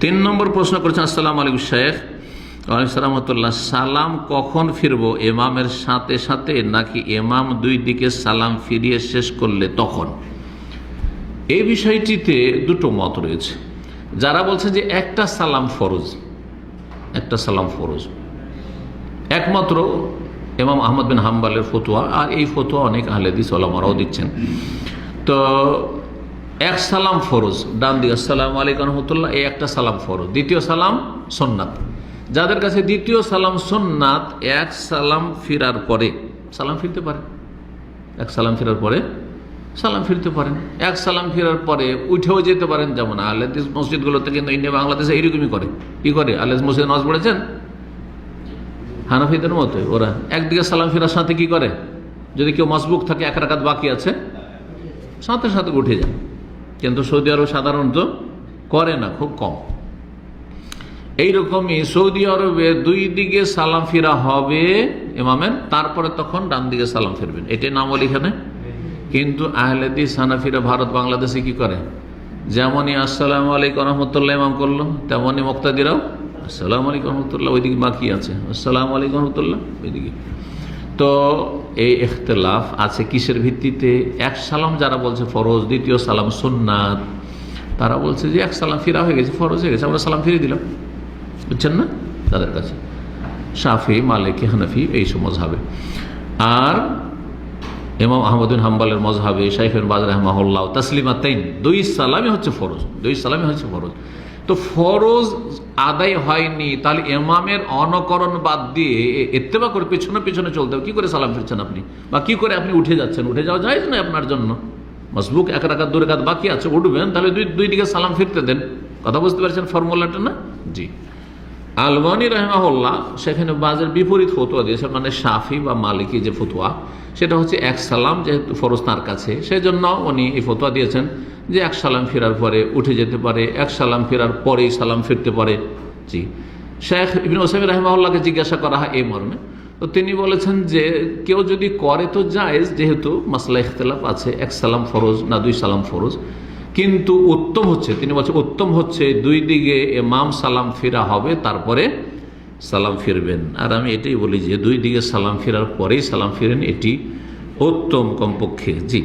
তিন নম্বর প্রশ্ন করেছেন আসসালামু আলাইকুম শেখ সালামতুল্লাহ, সালাম কখন ফিরবো, ইমামের সাথে সাথে নাকি ইমাম দুই দিকে সালাম ফিরিয়ে শেষ করলে তখন? এই বিষয়টিতে দুটো মত রয়েছে। যারা বলছে যে একটা সালাম ফরজ, একটা সালাম ফরজ, একমাত্র ইমাম আহমদ বিন হাম্বলের ফতোয়া, আর এই ফতোয়া অনেক আহলে হাদিস ওলামারাও দিচ্ছেন। তো এক সালাম ফরজ, ডান দিকে আসসালামু আলাইকুম রহমতুল্লাহ, এই একটা সালাম ফরজ, দ্বিতীয় সালাম সুন্নাত। যাদের কাছে দ্বিতীয় সালাম সুন্নাত, এক সালাম ফিরার পরে সালাম ফিরতে পারেন, এক সালাম ফিরার পরে সালাম ফিরতে পারেন, এক সালাম ফিরার পরে উঠেও যেতে পারেন। যেমন আহলে হাদিস মসজিদগুলোতে কিন্তু ইন্ডিয়া বাংলাদেশে এইরকমই করে। কি করে? আহলে হাদিস মসজিদে নামাজ পড়েছেন হানাফিদের মতো, ওরা একদিকে সালাম ফিরার সাথে কি করে, যদি কেউ মাসবুক থাকে এক রাকাত বাকি আছে সাথে সাথে উঠে যায়। কিন্তু সৌদি আরব সাধারণত করে না, খুব কম। এইরকমই সৌদি আরবে দুই দিকে সালাম ফিরা হবে ইমামের, তারপরে তখন ডান দিকে সালাম ফিরবেন, এটাই নাম বলি এখানে। কিন্তু আহলে হাদিস হানাফিরা ভারত বাংলাদেশে কি করে, যেমনই আসসালামু আলাইকুম রহমতুল্লাহ ইমাম করলো, তেমনই মুক্তাদিরাও আসসালামু আলাইকুম রহমতুল্লাহ, ওইদিকে বাকি আছে আসসালামু আলাইকুম রহমতুল্লাহ ওইদিকে। তো এই ইখতিলাফ আছে কিসের ভিত্তিতে? এক সালাম যারা বলছে ফরজ, দ্বিতীয় সালাম সুন্নাত, তারা বলছে যে এক সালাম ফিরা হয়ে গেছে, ফরজ হয়ে গেছে, আমরা সালাম ফিরিয়ে দিলাম। বুঝছেন না? তাদের কাছে শাফি, মালিকি, হানাফি এইসব মজহাবে। আর ইমাম আহমদ বিন হাম্বলের মজহাবে শাইখ ইবনে বাজ রাহিমাহুল্লাহ তাসলিমাতাইন, দুই সালামই হচ্ছে ফরজ, দুই সালামই হচ্ছে ফরজ। তো ফরজ আদায় হয়নি, তাহলে ইমামের অনুকরণ বাদ দিয়ে ইত্তেবা করে পেছনে পেছনে চলতে হবে। কি করে সালাম ফিরছেন আপনি, বা কি করে আপনি উঠে যাচ্ছেন? উঠে যাওয়া যায় না আপনার জন্য, মাসবুক এক রাকাত দুই রাকাত বাকি আছে, উঠবেন, তাহলে দুই দিকে সালাম ফিরতে দেন। কথা বুঝতে পারছেন ফর্মুলাটা না? জি। আলবানী রাহিমাহুল্লাহ সেখানে বাজের বিপরীত ফতোয়া দিয়েছেন, মানে শাফি বা মালিকি যে ফতোয়া, সেটা হচ্ছে এক সালাম যেহেতু ফরজ তার কাছে, সেই জন্য উনি এই ফতোয়া দিয়েছেন যে এক সালাম ফেরার পরে উঠে যেতে পারে, এক সালাম ফেরার পরেই সালাম ফিরতে পারে। জি। শেখ ইবনে উসাইমিন রাহিমাহুল্লাহকে জিজ্ঞাসা করা হয় এই মর্মে, তো তিনি বলেছেন যে কেউ যদি করে তো জায়েজ, যেহেতু মাসলা ইখতিলাফ আছে এক সালাম ফরজ না দুই সালাম ফরজ, কিন্তু উত্তম হচ্ছে, তিনি বলছেন উত্তম হচ্ছে দুই দিকে ইমাম সালাম ফিরা হবে, তারপরে সালাম ফিরবেন। আর আমি এটাই বলি যে দুই দিকে সালাম ফেরার পরেই সালাম ফিরেন, এটি উত্তম কমপক্ষে। জি।